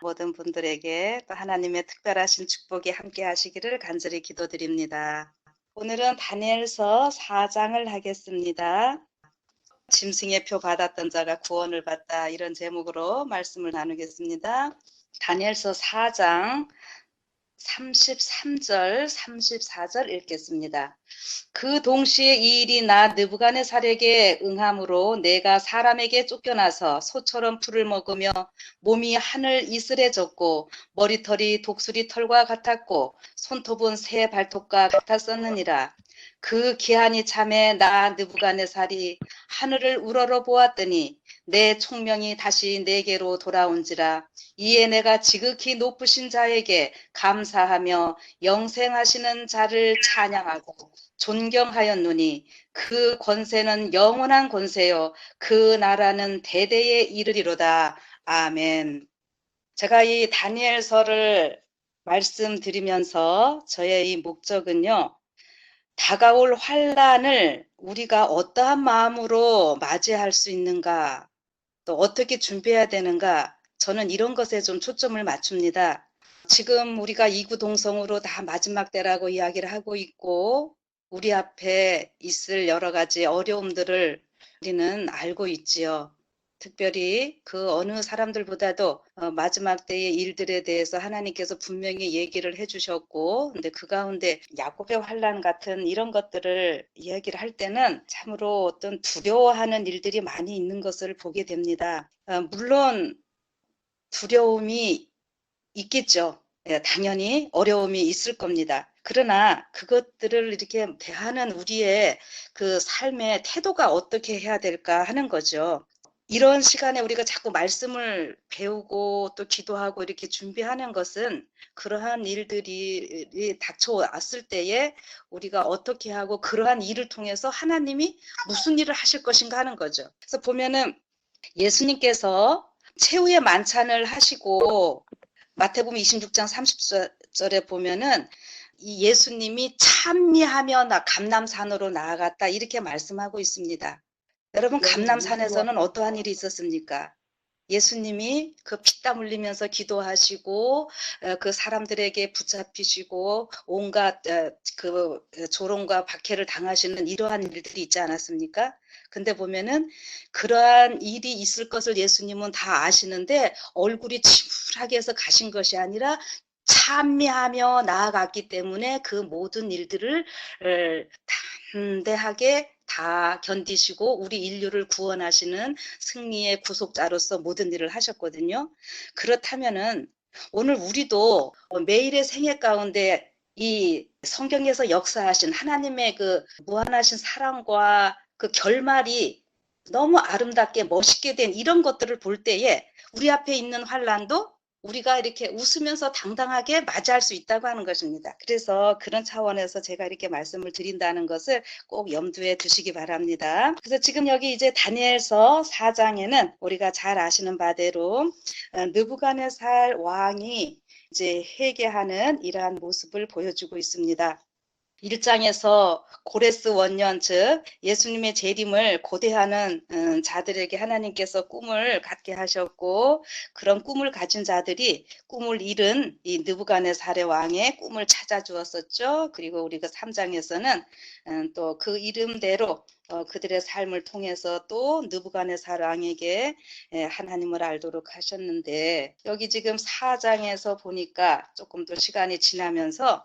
모든 분들에게 또 하나님의 특별하신 축복이 함께 하시기를 간절히 기도드립니다. 오늘은 다니엘서 4장을 하겠습니다. 짐승의 표 받았던 자가 구원을 받다, 이런 제목으로 말씀을 나누겠습니다. 다니엘서 4장 33절, 34절 읽겠습니다. 그 동시에 이 일이 나 느부갓네살에게 응함으로 내가 사람에게 쫓겨나서 소처럼 풀을 먹으며 몸이 하늘 이슬해졌고 머리털이 독수리 털과 같았고 손톱은 새 발톱과 같았었느니라. 그 기한이 참에 나 느부갓네살이 하늘을 우러러 보았더니 내 총명이 다시 내게로 돌아온지라. 이에 내가 지극히 높으신 자에게 감사하며 영생하시는 자를 찬양하고 존경하였노니 그 권세는 영원한 권세요 그 나라는 대대에 이르리로다. 아멘. 제가 이 다니엘서를 말씀드리면서 저의 이 목적은요, 다가올 환란을 우리가 어떠한 마음으로 맞이할 수 있는가, 또 어떻게 준비해야 되는가, 저는 이런 것에 좀 초점을 맞춥니다. 지금 우리가 이구동성으로 다 마지막 때라고 이야기를 하고 있고 우리 앞에 있을 여러 가지 어려움들을 우리는 알고 있지요. 특별히 그 어느 사람들보다도 마지막 때의 일들에 대해서 하나님께서 분명히 얘기를 해주셨고, 근데 그 가운데 야곱의 환란 같은 이런 것들을 이야기를 할 때는 참으로 어떤 두려워하는 일들이 많이 있는 것을 보게 됩니다. 물론 두려움이 있겠죠. 예, 당연히 어려움이 있을 겁니다. 그러나 그것들을 이렇게 대하는 우리의 그 삶의 태도가 어떻게 해야 될까 하는 거죠. 이런 시간에 우리가 자꾸 말씀을 배우고 또 기도하고 이렇게 준비하는 것은 그러한 일들이 닥쳐왔을 때에 우리가 어떻게 하고 그러한 일을 통해서 하나님이 무슨 일을 하실 것인가 하는 거죠. 그래서 보면은 예수님께서 최후의 만찬을 하시고 마태복음 26장 30절에 보면은 이 예수님이 찬미하며 감람산으로 나아갔다, 이렇게 말씀하고 있습니다. 여러분, 감람산에서는 어떠한 일이 있었습니까? 예수님이 그 피땀 흘리면서 기도하시고 그 사람들에게 붙잡히시고 온갖 그 조롱과 박해를 당하시는 이러한 일들이 있지 않았습니까? 근데 보면은 그러한 일이 있을 것을 예수님은 다 아시는데 얼굴이 침울하게 해서 가신 것이 아니라 찬미하며 나아갔기 때문에 그 모든 일들을 담대하게 다 견디시고 우리 인류를 구원하시는 승리의 구속자로서 모든 일을 하셨거든요. 그렇다면은 오늘 우리도 매일의 생애 가운데 이 성경에서 역사하신 하나님의 그 무한하신 사랑과 그 결말이 너무 아름답게 멋있게 된 이런 것들을 볼 때에 우리 앞에 있는 환란도 우리가 이렇게 웃으면서 당당하게 맞이할 수 있다고 하는 것입니다. 그래서 그런 차원에서 제가 이렇게 말씀을 드린다는 것을 꼭 염두에 두시기 바랍니다. 그래서 지금 여기 이제 다니엘서 4장에는 우리가 잘 아시는 바대로 느부갓네살 왕이 이제 회개하는 이러한 모습을 보여주고 있습니다. 1장에서 고레스 원년, 즉 예수님의 재림을 고대하는 자들에게 하나님께서 꿈을 갖게 하셨고, 그런 꿈을 가진 자들이 꿈을 잃은 이 느부갓네살의 왕의 꿈을 찾아주었었죠. 그리고 우리가 3장에서는 또 그 이름대로 그들의 삶을 통해서 또 느부갓네살 왕에게 하나님을 알도록 하셨는데, 여기 지금 4장에서 보니까 조금 더 시간이 지나면서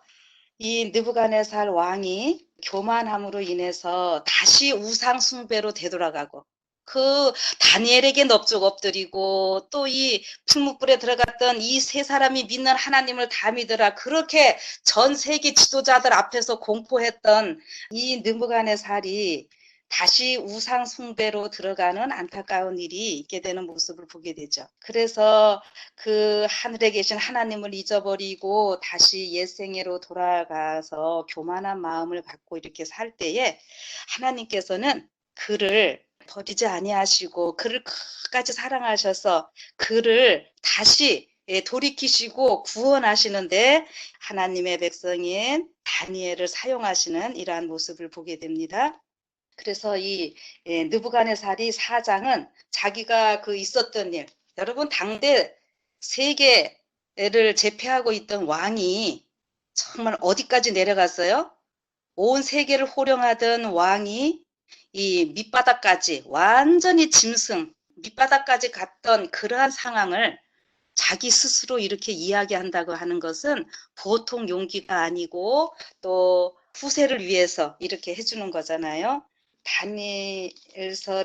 이 느부갓네살 왕이 교만함으로 인해서 다시 우상 숭배로 되돌아가고, 그 다니엘에게 넙죽 엎드리고 또 이 풀무불에 들어갔던 이 세 사람이 믿는 하나님을 다 믿으라, 그렇게 전 세계 지도자들 앞에서 공포했던 이 느부갓네살이 다시 우상 숭배로 들어가는 안타까운 일이 있게 되는 모습을 보게 되죠. 그래서 그 하늘에 계신 하나님을 잊어버리고 다시 옛생애로 돌아가서 교만한 마음을 갖고 이렇게 살 때에 하나님께서는 그를 버리지 아니하시고 그를 끝까지 사랑하셔서 그를 다시 돌이키시고 구원하시는데 하나님의 백성인 다니엘을 사용하시는 이러한 모습을 보게 됩니다. 그래서 이 느부갓네살이 4장은 자기가 그 있었던 일, 여러분 당대 세계를 제패하고 있던 왕이 정말 어디까지 내려갔어요? 온 세계를 호령하던 왕이 이 밑바닥까지 완전히 짐승 밑바닥까지 갔던 그러한 상황을 자기 스스로 이렇게 이야기한다고 하는 것은 보통 용기가 아니고 또 후세를 위해서 이렇게 해주는 거잖아요. 다니엘서와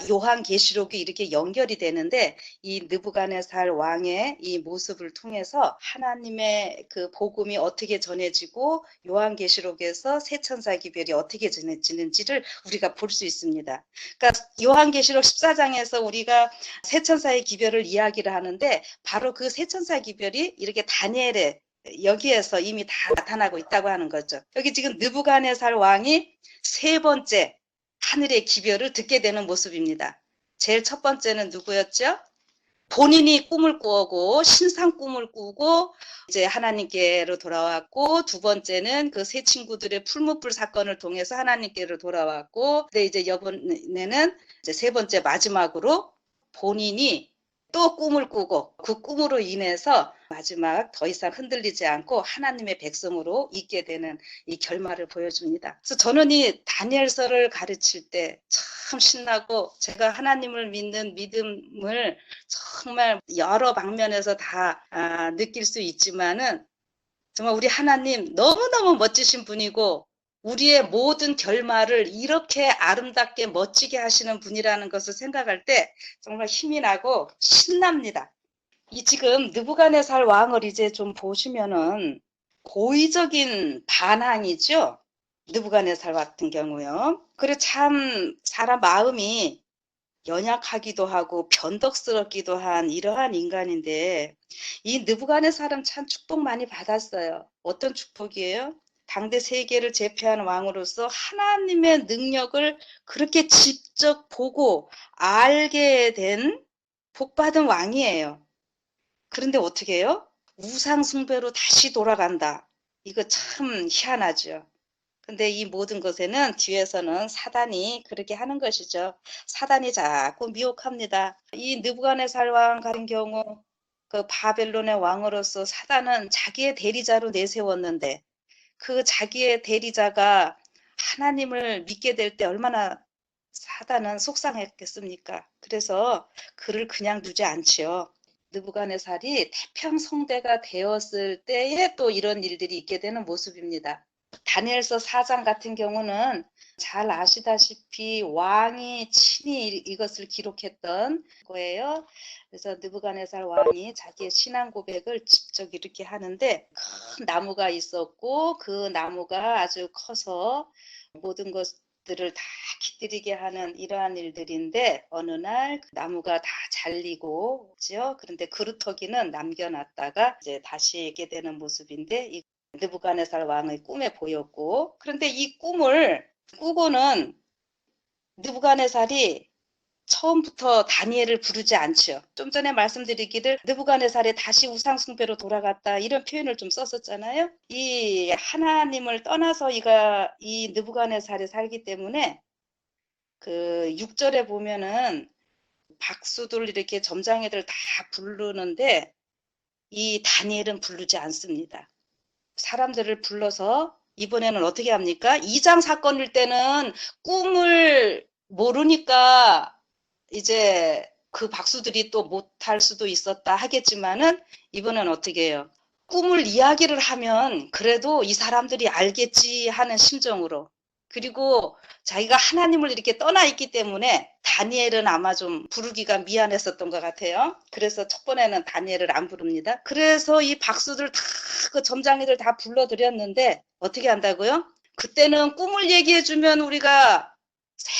요한계시록이 이렇게 연결이 되는데 이 느부갓네살 왕의 이 모습을 통해서 하나님의 그 복음이 어떻게 전해지고 요한계시록에서 새 천사 기별이 어떻게 전해지는지를 우리가 볼 수 있습니다. 그러니까 요한계시록 14장에서 우리가 새 천사의 기별을 이야기를 하는데 바로 그 새 천사 기별이 이렇게 다니엘의 여기에서 이미 다 나타나고 있다고 하는 거죠. 여기 지금 느부갓네살 왕이 세 번째 하늘의 기별을 듣게 되는 모습입니다. 제일 첫 번째는 누구였죠? 본인이 꿈을 꾸고 신상 꿈을 꾸고 이제 하나님께로 돌아왔고, 두 번째는 그 세 친구들의 풀무불 사건을 통해서 하나님께로 돌아왔고, 근데 이제 이번에는 이제 세 번째 마지막으로 본인이 또 꿈을 꾸고 그 꿈으로 인해서 마지막 더 이상 흔들리지 않고 하나님의 백성으로 있게 되는 이 결말을 보여줍니다. 그래서 저는 이 다니엘서를 가르칠 때 참 신나고, 제가 하나님을 믿는 믿음을 정말 여러 방면에서 다 느낄 수 있지만은 정말 우리 하나님 너무너무 멋지신 분이고 우리의 모든 결말을 이렇게 아름답게 멋지게 하시는 분이라는 것을 생각할 때 정말 힘이 나고 신납니다. 이 지금 느부갓네살 왕을 이제 좀 보시면은 고의적인 반항이죠. 느부갓네살 같은 경우요. 그래 참 사람 마음이 연약하기도 하고 변덕스럽기도 한 이러한 인간인데, 이 느부갓네살은 참 축복 많이 받았어요. 어떤 축복이에요? 당대 세계를 제패한 왕으로서 하나님의 능력을 그렇게 직접 보고 알게 된 복받은 왕이에요. 그런데 어떻게 해요? 우상 숭배로 다시 돌아간다. 이거 참 희한하죠. 근데 이 모든 것에는 뒤에서는 사단이 그렇게 하는 것이죠. 사단이 자꾸 미혹합니다. 이 느부갓네살 왕 같은 경우 그 바벨론의 왕으로서 사단은 자기의 대리자로 내세웠는데, 그 자기의 대리자가 하나님을 믿게 될 때 얼마나 사단은 속상했겠습니까? 그래서 그를 그냥 두지 않지요. 느부갓네살이 태평성대가 되었을 때에 또 이런 일들이 있게 되는 모습입니다. 다니엘서 4장 같은 경우는 잘 아시다시피 왕이 친히 이것을 기록했던 거예요. 그래서 느부갓네살 왕이 자기의 신앙 고백을 직접 이렇게 하는데, 큰 나무가 있었고 그 나무가 아주 커서 모든 것들을 다 깃들이게 하는 이러한 일들인데, 어느 날 그 나무가 다 잘리고 죠. 그런데 그루터기는 남겨놨다가 이제 다시 있게 되는 모습인데, 이 느부갓네살 왕의 꿈에 보였고, 그런데 이 꿈을 꾸고는 느부갓네살이 처음부터 다니엘을 부르지 않죠. 좀 전에 말씀드리기를 느부갓네살이 다시 우상숭배로 돌아갔다 이런 표현을 좀 썼었잖아요. 이 하나님을 떠나서 이 느부갓네살이 살기 때문에 그 6절에 보면은 박수들 이렇게 점장애들 다 부르는데 이 다니엘은 부르지 않습니다. 사람들을 불러서 이번에는 어떻게 합니까? 2장 사건일 때는 꿈을 모르니까 이제 그 박수들이 또 못할 수도 있었다 하겠지만은, 이번엔 어떻게 해요? 꿈을 이야기를 하면 그래도 이 사람들이 알겠지 하는 심정으로, 그리고 자기가 하나님을 이렇게 떠나 있기 때문에 다니엘은 아마 좀 부르기가 미안했었던 것 같아요. 그래서 첫 번에는 다니엘을 안 부릅니다. 그래서 이 박수들 다 그 점장이들 다 불러드렸는데 어떻게 한다고요? 그때는 꿈을 얘기해주면 우리가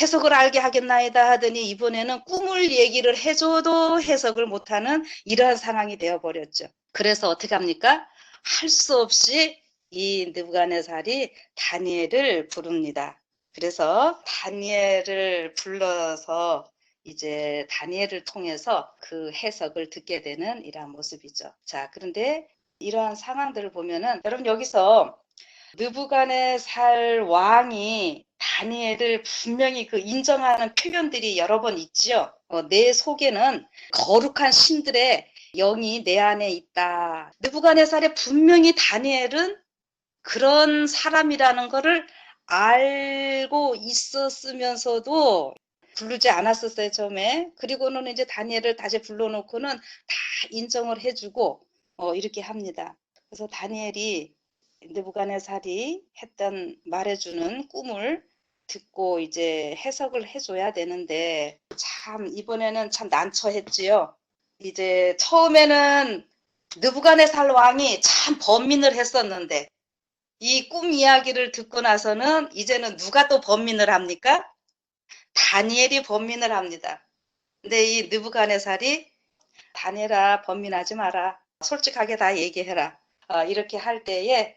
해석을 알게 하겠나이다 하더니 이번에는 꿈을 얘기를 해줘도 해석을 못하는 이러한 상황이 되어버렸죠. 그래서 어떻게 합니까? 할 수 없이 이 느부갓네살이 다니엘을 부릅니다. 그래서 다니엘을 불러서 이제 다니엘을 통해서 그 해석을 듣게 되는 이러한 모습이죠. 자, 그런데 이러한 상황들을 보면은 여러분, 여기서 느부갓네살 왕이 다니엘을 분명히 그 인정하는 표현들이 여러 번 있죠. 내 속에는 거룩한 신들의 영이 내 안에 있다. 느부갓네살에 분명히 다니엘은 그런 사람이라는 거를 알고 있었으면서도 부르지 않았었어요, 처음에. 그리고는 이제 다니엘을 다시 불러놓고는 다 인정을 해주고 이렇게 합니다. 그래서 다니엘이 느부갓네살이 했던 말해주는 꿈을 듣고 이제 해석을 해줘야 되는데 참 이번에는 참 난처했지요. 이제 처음에는 느부갓네살 왕이 참 번민을 했었는데 이 꿈 이야기를 듣고 나서는 이제는 누가 또 번민을 합니까? 다니엘이 번민을 합니다. 근데 이 느부갓네살이 다니엘아 번민하지 마라. 솔직하게 다 얘기해라. 이렇게 할 때에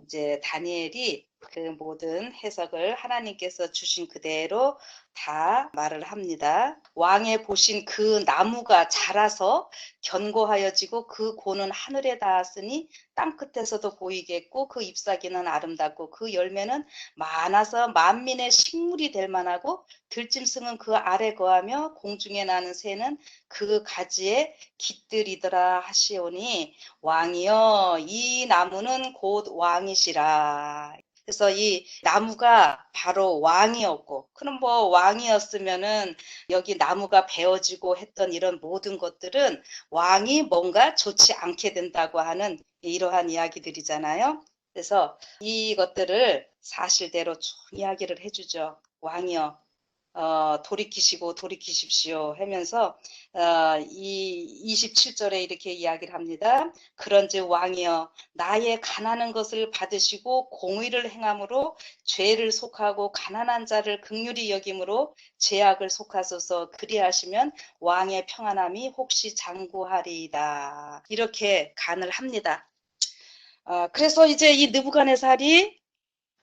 이제 다니엘이 그 모든 해석을 하나님께서 주신 그대로 다 말을 합니다. 왕의 보신 그 나무가 자라서 견고하여지고 그 고는 하늘에 닿았으니 땅끝에서도 보이겠고 그 잎사귀는 아름답고 그 열매는 많아서 만민의 식물이 될 만하고 들짐승은 그 아래 거하며 공중에 나는 새는 그 가지에 깃들이더라 하시오니 왕이여 이 나무는 곧 왕이시라. 그래서 이 나무가 바로 왕이었고 그럼 뭐 왕이었으면은 여기 나무가 베어지고 했던 이런 모든 것들은 왕이 뭔가 좋지 않게 된다고 하는 이러한 이야기들이잖아요. 그래서 이것들을 사실대로 쭉 이야기를 해주죠. 왕이여 돌이키시고 돌이키십시오 하면서 이 27절에 이렇게 이야기를 합니다. 그런즉 왕이여 나의 가난한 것을 받으시고 공의를 행함으로 죄를 속하고 가난한 자를 긍휼히 여김으로 죄악을 속하소서 그리하시면 왕의 평안함이 혹시 장구하리이다. 이렇게 간을 합니다. 그래서 이제 이 느부갓네살이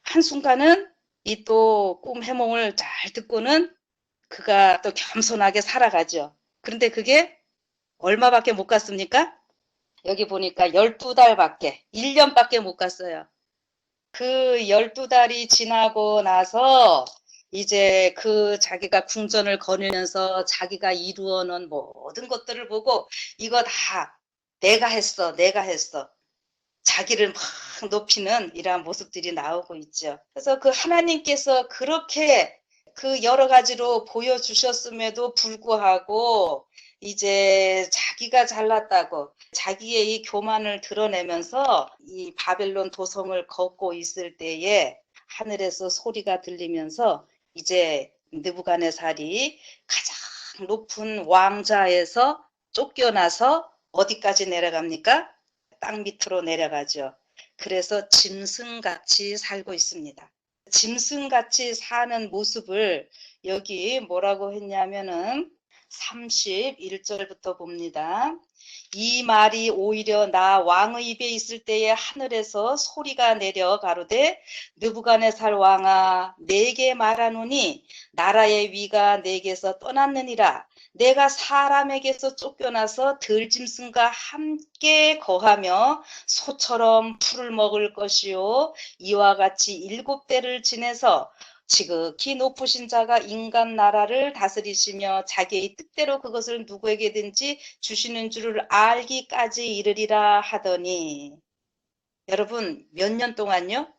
한순간은 이 또 꿈 해몽을 잘 듣고는 그가 또 겸손하게 살아가죠. 그런데 그게 얼마밖에 못 갔습니까? 여기 보니까 12달밖에, 1년밖에 못 갔어요. 그 12달이 지나고 나서 이제 그 자기가 궁전을 거닐면서 자기가 이루어 놓은 모든 것들을 보고 이거 다 내가 했어, 내가 했어. 자기를 막 높이는 이러한 모습들이 나오고 있죠. 그래서 그 하나님께서 그렇게 그 여러 가지로 보여주셨음에도 불구하고 이제 자기가 잘났다고 자기의 이 교만을 드러내면서 이 바벨론 도성을 걷고 있을 때에 하늘에서 소리가 들리면서 이제 느부갓네살이 가장 높은 왕좌에서 쫓겨나서 어디까지 내려갑니까? 땅 밑으로 내려가죠. 그래서 짐승같이 살고 있습니다. 짐승같이 사는 모습을 여기 뭐라고 했냐면은 31절부터 봅니다. 이 말이 오히려 나 왕의 입에 있을 때에 하늘에서 소리가 내려 가로되 느부갓네살 왕아 내게 말하노니 나라의 위가 내게서 떠났느니라. 내가 사람에게서 쫓겨나서 들짐승과 함께 거하며 소처럼 풀을 먹을 것이요 이와 같이 7대를 지내서 지극히 높으신 자가 인간 나라를 다스리시며 자기의 뜻대로 그것을 누구에게든지 주시는 줄을 알기까지 이르리라 하더니 여러분 몇 년 동안요?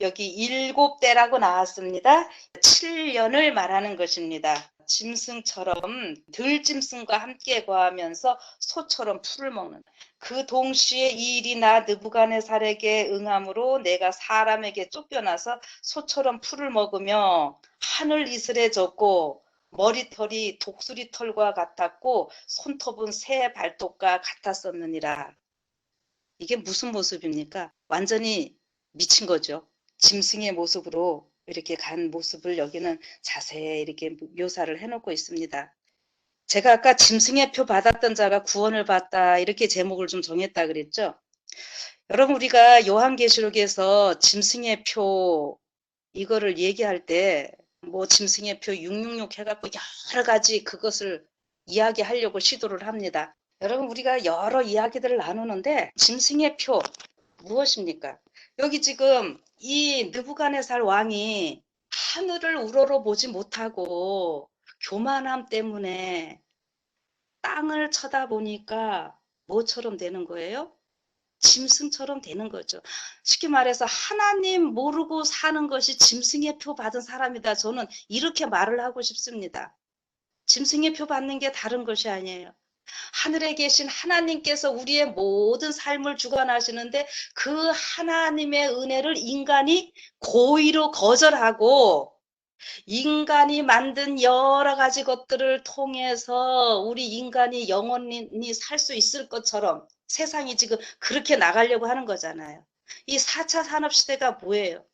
여기 7대라고 나왔습니다. 7년을 말하는 것입니다. 짐승처럼 들짐승과 함께 거하면서 소처럼 풀을 먹는 그 동시에 이 일이 나 느부갓네살에게 응함으로 내가 사람에게 쫓겨나서 소처럼 풀을 먹으며 하늘 이슬해졌고 머리털이 독수리 털과 같았고 손톱은 새 발톱과 같았었느니라. 이게 무슨 모습입니까? 완전히 미친 거죠. 짐승의 모습으로 이렇게 간 모습을 여기는 자세히 이렇게 묘사를 해놓고 있습니다. 제가 아까 짐승의 표 받았던 자가 구원을 받다 이렇게 제목을 좀 정했다 그랬죠. 여러분 우리가 요한계시록에서 짐승의 표 이거를 얘기할 때 뭐 짐승의 표 666 해갖고 여러 가지 그것을 이야기하려고 시도를 합니다. 여러분 우리가 여러 이야기들을 나누는데 짐승의 표 무엇입니까? 여기 지금 이 느부갓네살 왕이 하늘을 우러러보지 못하고 교만함 때문에 땅을 쳐다보니까 뭐처럼 되는 거예요? 짐승처럼 되는 거죠. 쉽게 말해서 하나님 모르고 사는 것이 짐승의 표 받은 사람이다. 저는 이렇게 말을 하고 싶습니다. 짐승의 표 받는 게 다른 것이 아니에요. 하늘에 계신 하나님께서 우리의 모든 삶을 주관하시는데 그 하나님의 은혜를 인간이 고의로 거절하고 인간이 만든 여러 가지 것들을 통해서 우리 인간이 영원히 살 수 있을 것처럼 세상이 지금 그렇게 나가려고 하는 거잖아요. 이 4차 산업시대가 뭐예요?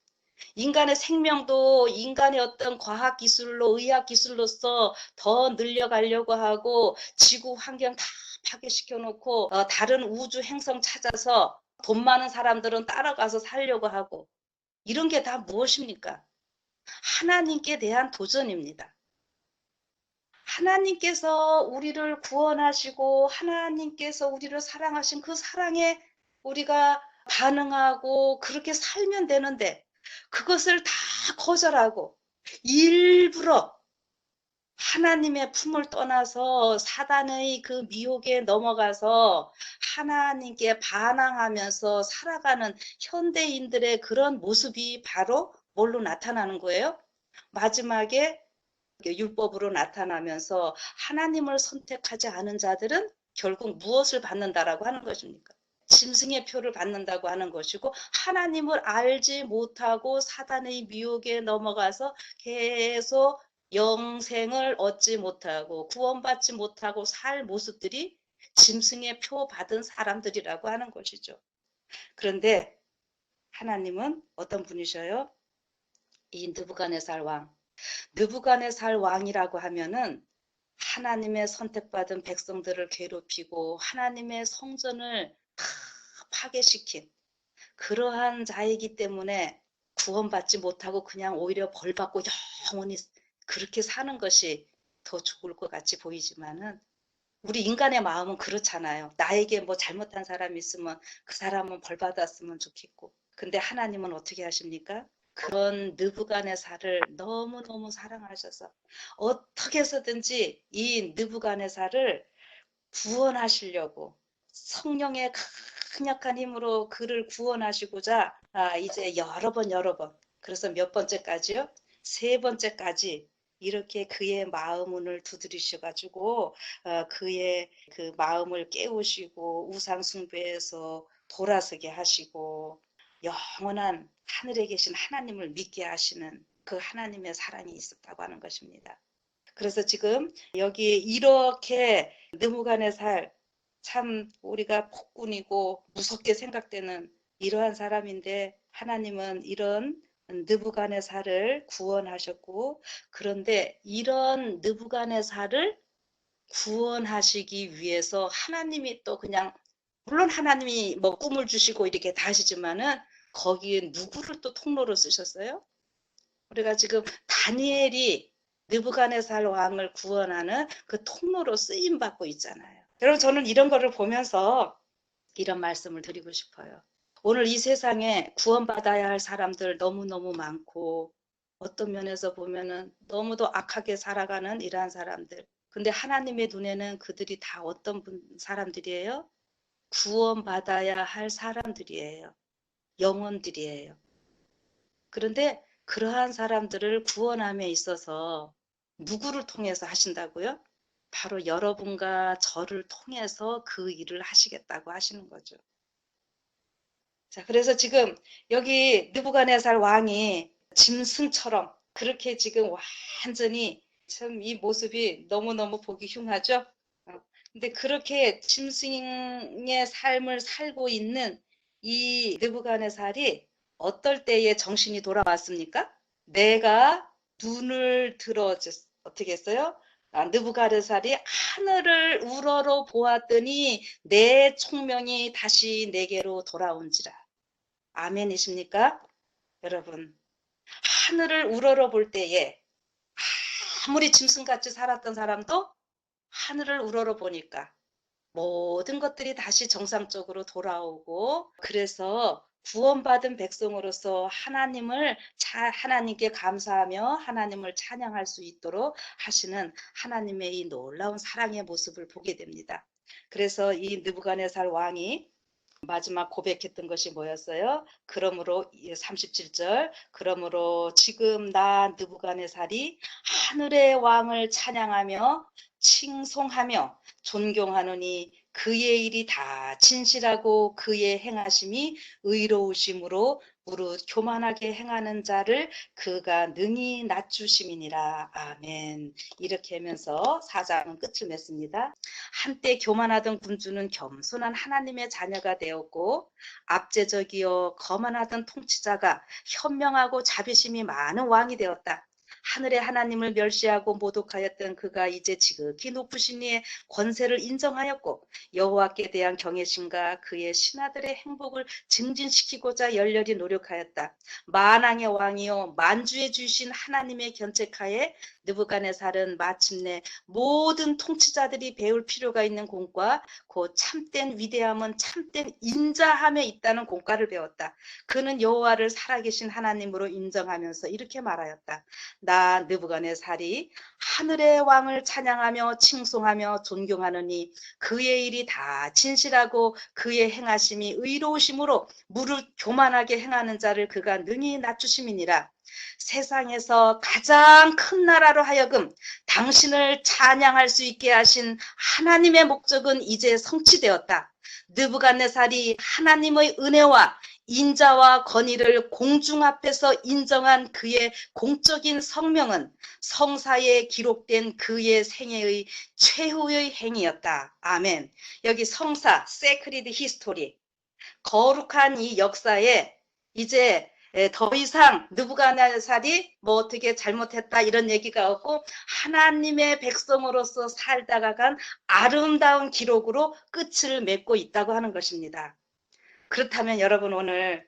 인간의 생명도 인간의 어떤 과학기술로 의학기술로서 더 늘려가려고 하고 지구 환경 다 파괴시켜 놓고 다른 우주 행성 찾아서 돈 많은 사람들은 따라가서 살려고 하고 이런 게 다 무엇입니까? 하나님께 대한 도전입니다. 하나님께서 우리를 구원하시고 하나님께서 우리를 사랑하신 그 사랑에 우리가 반응하고 그렇게 살면 되는데 그것을 다 거절하고 일부러 하나님의 품을 떠나서 사단의 그 미혹에 넘어가서 하나님께 반항하면서 살아가는 현대인들의 그런 모습이 바로 뭘로 나타나는 거예요? 마지막에 율법으로 나타나면서 하나님을 선택하지 않은 자들은 결국 무엇을 받는다라고 하는 것입니까? 짐승의 표를 받는다고 하는 것이고 하나님을 알지 못하고 사단의 미혹에 넘어가서 계속 영생을 얻지 못하고 구원받지 못하고 살 모습들이 짐승의 표 받은 사람들이라고 하는 것이죠. 그런데 하나님은 어떤 분이셔요? 이 느부갓네살 왕. 느부갓네살 왕이라고 하면은 하나님의 선택받은 백성들을 괴롭히고 하나님의 성전을 다 파괴시킨 그러한 자이기 때문에 구원받지 못하고 그냥 오히려 벌받고 영원히 그렇게 사는 것이 더 좋을 것 같이 보이지만은 우리 인간의 마음은 그렇잖아요. 나에게 뭐 잘못한 사람이 있으면 그 사람은 벌받았으면 좋겠고. 근데 하나님은 어떻게 하십니까? 그런 느부갓네살을 너무너무 사랑하셔서 어떻게 해서든지 이 느부갓네살을 구원하시려고 성령의 강력한 힘으로 그를 구원하시고자 이제 여러 번 그래서 몇 번째까지요? 세 번째까지 이렇게 그의 마음을 두드리셔가지고 그의 그 마음을 깨우시고 우상 숭배에서 돌아서게 하시고 영원한 하늘에 계신 하나님을 믿게 하시는 그 하나님의 사랑이 있었다고 하는 것입니다. 그래서 지금 여기 이렇게 느부갓네살 참 우리가 폭군이고 무섭게 생각되는 이러한 사람인데 하나님은 이런 느부갓네살을 구원하셨고 그런데 이런 느부갓네살을 구원하시기 위해서 하나님이 또 그냥 물론 하나님이 뭐 꿈을 주시고 이렇게 다 하시지만은 거기에 누구를 또 통로로 쓰셨어요? 우리가 지금 다니엘이 느부갓네살 왕을 구원하는 그 통로로 쓰임 받고 있잖아요. 여러분 저는 이런 거를 보면서 이런 말씀을 드리고 싶어요. 오늘 이 세상에 구원받아야 할 사람들 너무너무 많고 어떤 면에서 보면은 너무도 악하게 살아가는 이러한 사람들. 근데 하나님의 눈에는 그들이 다 어떤 사람들이에요? 구원받아야 할 사람들이에요. 영혼들이에요. 그런데 그러한 사람들을 구원함에 있어서 누구를 통해서 하신다고요? 바로 여러분과 저를 통해서 그 일을 하시겠다고 하시는 거죠. 자, 그래서 지금 여기 느부갓네살 왕이 짐승처럼 그렇게 지금 완전히 참 이 모습이 너무너무 보기 흉하죠? 근데 그렇게 짐승의 삶을 살고 있는 이 느부갓네살이 어떨 때에 정신이 돌아왔습니까? 내가 눈을 들어 어떻게 했어요? 느부갓네살이 하늘을 우러러 보았더니 내 총명이 다시 내게로 돌아온지라. 아멘이십니까? 여러분, 하늘을 우러러 볼 때에 아무리 짐승같이 살았던 사람도 하늘을 우러러 보니까 모든 것들이 다시 정상적으로 돌아오고 그래서 구원받은 백성으로서 하나님께 감사하며 하나님을 찬양할 수 있도록 하시는 하나님의 이 놀라운 사랑의 모습을 보게 됩니다. 그래서 이 느부갓네살 왕이 마지막 고백했던 것이 뭐였어요? 그러므로 37절 그러므로 지금 나 느부갓네살이 하늘의 왕을 찬양하며 칭송하며 존경하노니 그의 일이 다 진실하고 그의 행하심이 의로우심으로 무릇 교만하게 행하는 자를 그가 능히 낮추심이니라. 아멘. 이렇게 하면서 4장은 끝을 맺습니다. 한때 교만하던 군주는 겸손한 하나님의 자녀가 되었고 압제적이요 거만하던 통치자가 현명하고 자비심이 많은 왕이 되었다. 하늘의 하나님을 멸시하고 모독하였던 그가 이제 지극히 높으신 이의 권세를 인정하였고 여호와께 대한 경외심과 그의 신하들의 행복을 증진시키고자 열렬히 노력하였다. 만왕의 왕이요 만주의 주신 하나님의 견책하에 느부갓네살은 마침내 모든 통치자들이 배울 필요가 있는 공과 그 참된 위대함은 참된 인자함에 있다는 공과를 배웠다. 그는 여호와를 살아계신 하나님으로 인정하면서 이렇게 말하였다. 나 느부갓네살이 하늘의 왕을 찬양하며 칭송하며 존경하느니 그의 일이 다 진실하고 그의 행하심이 의로우심으로 무릇 교만하게 행하는 자를 그가 능히 낮추심이니라. 세상에서 가장 큰 나라로 하여금 당신을 찬양할 수 있게 하신 하나님의 목적은 이제 성취되었다. 느부갓네살이 하나님의 은혜와 인자와 권위를 공중 앞에서 인정한 그의 공적인 성명은 성사에 기록된 그의 생애의 최후의 행위였다. 아멘. 여기 성사, sacred history, 거룩한 이 역사에 이제 더 이상 느부갓네살이 뭐 어떻게 잘못했다 이런 얘기가 없고 하나님의 백성으로서 살다가 간 아름다운 기록으로 끝을 맺고 있다고 하는 것입니다. 그렇다면 여러분 오늘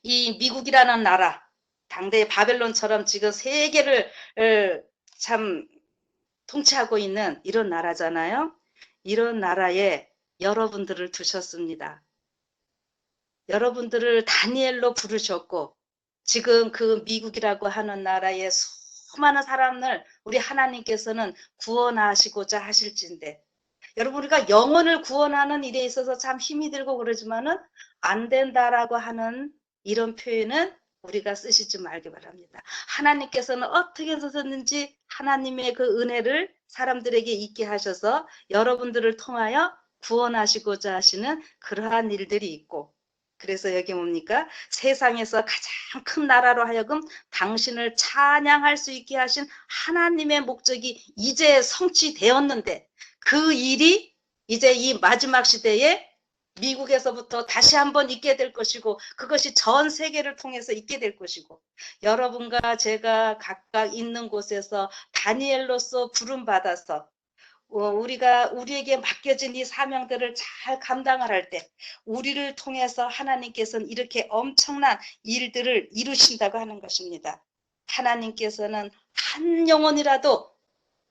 이 미국이라는 나라, 당대의 바벨론처럼 지금 세계를 참 통치하고 있는 이런 나라잖아요. 이런 나라에 여러분들을 두셨습니다. 여러분들을 다니엘로 부르셨고 지금 그 미국이라고 하는 나라의 수많은 사람을 우리 하나님께서는 구원하시고자 하실진데 여러분 우리가 영혼을 구원하는 일에 있어서 참 힘이 들고 그러지만은 안 된다라고 하는 이런 표현은 우리가 쓰시지 말기 바랍니다. 하나님께서는 어떻게 해서든지 하나님의 그 은혜를 사람들에게 있게 하셔서 여러분들을 통하여 구원하시고자 하시는 그러한 일들이 있고 그래서 여기 뭡니까? 세상에서 가장 큰 나라로 하여금 당신을 찬양할 수 있게 하신 하나님의 목적이 이제 성취되었는데 그 일이 이제 이 마지막 시대에 미국에서부터 다시 한번 있게 될 것이고 그것이 전 세계를 통해서 있게 될 것이고 여러분과 제가 각각 있는 곳에서 다니엘로서 부름받아서 우리에게 맡겨진 이 사명들을 잘 감당을 할 때 우리를 통해서 하나님께서는 이렇게 엄청난 일들을 이루신다고 하는 것입니다. 하나님께서는 한 영혼이라도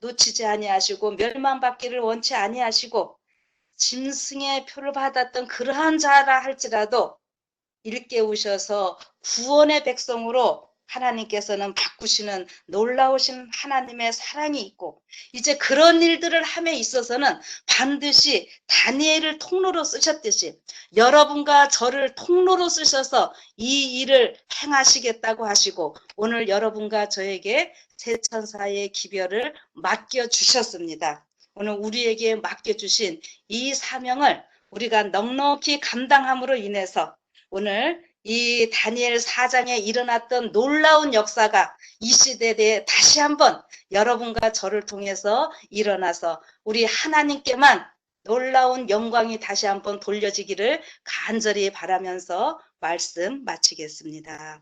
놓치지 아니하시고 멸망받기를 원치 아니하시고 짐승의 표를 받았던 그러한 자라 할지라도 일깨우셔서 구원의 백성으로 하나님께서는 바꾸시는 놀라우신 하나님의 사랑이 있고 이제 그런 일들을 함에 있어서는 반드시 다니엘을 통로로 쓰셨듯이 여러분과 저를 통로로 쓰셔서 이 일을 행하시겠다고 하시고 오늘 여러분과 저에게 새 천사의 기별을 맡겨주셨습니다. 오늘 우리에게 맡겨주신 이 사명을 우리가 넉넉히 감당함으로 인해서 오늘 이 다니엘 4장에 일어났던 놀라운 역사가 이 시대에 다시 한번 여러분과 저를 통해서 일어나서 우리 하나님께만 놀라운 영광이 다시 한번 돌려지기를 간절히 바라면서 말씀 마치겠습니다.